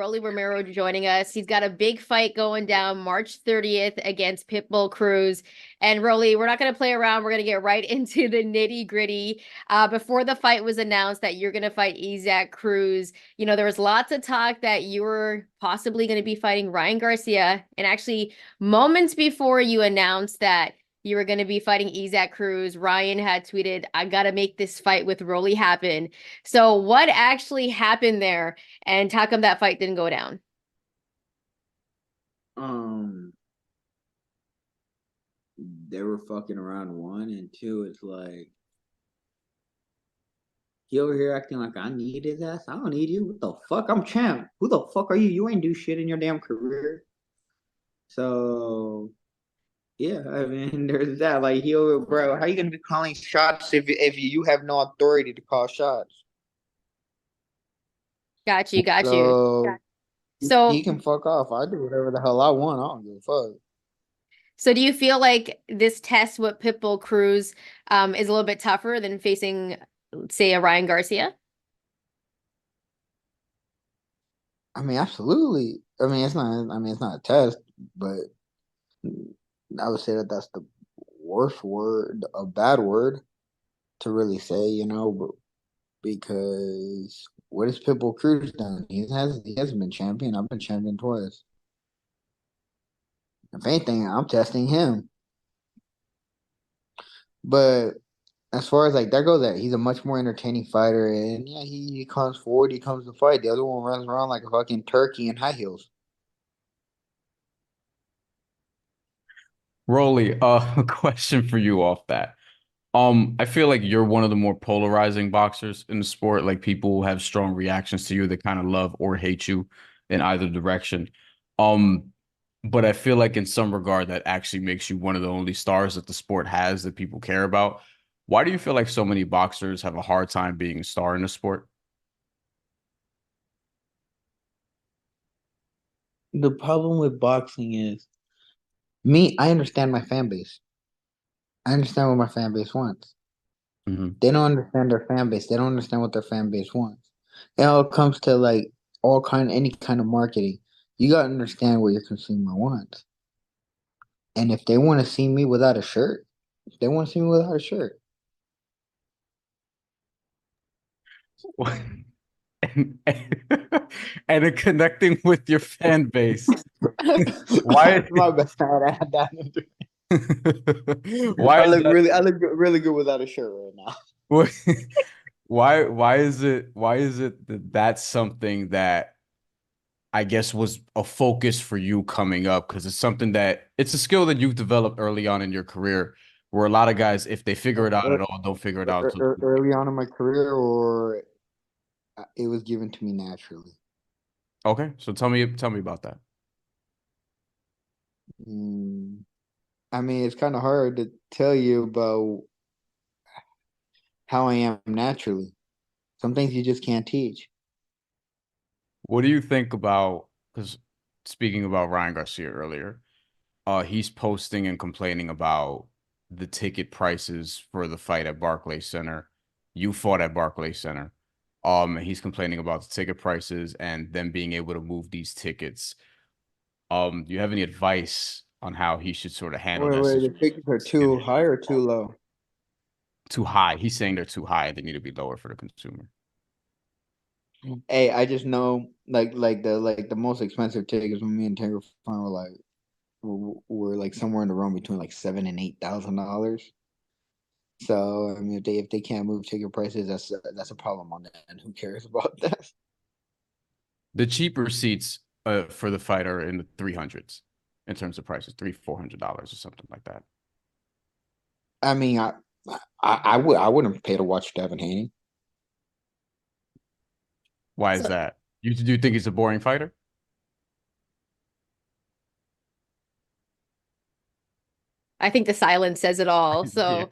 Rolly Romero joining us. He's got a big fight going down March 30th against Pitbull Cruz. And Rolly, we're not going to play around. We're going to get right into the nitty gritty. Before the fight was announced that you're going to fight Isaac Cruz, you know, there was lots of talk that you were possibly going to be fighting Ryan Garcia. And actually, moments before you announced that you were going to be fighting Isaac Cruz, Ryan had tweeted, "I got to make this fight with Rolly happen." So what actually happened there, and how come that fight didn't go down? Um, they were fucking around, one, and two, it's like he over here acting like I need his ass. I don't need you. What the fuck? I'm champ. Who the fuck are you? You ain't do shit in your damn career. So yeah, I mean, there's that. Like he over, bro. How you gonna be calling shots if you have no authority to call shots? Got you, got you. So he So, can fuck off. I do whatever the hell I want. I don't give a fuck. so do you feel like this test with Pitbull Cruz is a little bit tougher than facing, say, a Ryan Garcia? I mean, absolutely. I mean, it's not. I mean, it's not a test, but I would say that that's the worst word, a bad word to really say, but because what has Pitbull Cruz done? He hasn't been champion. I've been champion twice. If anything, I'm testing him. But as far as like that goes, that he's a much more entertaining fighter, and yeah, he comes forward, he comes to fight. The other one runs around like a fucking turkey in high heels. Rolly, a question for you off that. I feel like you're one of the more polarizing boxers in the sport. Like people have strong reactions to you that kind of love or hate you in either direction. Um, but I feel like in some regard that actually makes you one of the only stars that the sport has that people care about. Why do you feel like so many boxers have a hard time being a star in the sport? The problem with boxing is me. I understand my fan base. I understand what my fan base wants. Hmm. They don't understand their fan base. They don't understand what their fan base wants. It all comes to like any kind of marketing. You gotta understand what your consumer wants. And if they want to see me without a shirt, they want to see me without a shirt. And, and in connecting with your fan base. Why My bad. I had that. why is that I look really good without a shirt right now. why is it that that's something that I guess was a focus for you coming up? Because it's something that it's a skill that you've developed early on in your career, where a lot of guys, if they figure it out at all, don't figure it out until. Early on in my career, or it was given to me naturally. Okay, so tell me about that. Mm, I mean, it's kind of hard to tell you about how I am naturally. Some things you just can't teach. What do you think about, because speaking about Ryan Garcia earlier, he's posting and complaining about the ticket prices for the fight at Barclays Center. You fought at Barclays Center. He's complaining about the ticket prices and them being able to move these tickets. Do you have any advice on how he should sort of handle that Wait, the tickets are situation? too high or too low? Too high. He's saying they're too high. They need to be lower for the consumer. Hey, I just know like the most expensive tickets when me and Tango found were like somewhere in the realm between like $7,000 and $8,000. So I mean, if they can't move ticket prices, that's a problem on that. And who cares about that? The cheaper seats for the fight are in the 300s in terms of prices, $300-$400 or something like that. I mean, I wouldn't pay to watch Devin Haney. Why is So, that? You do you think he's a boring fighter? I think the silence says it all. Yeah. So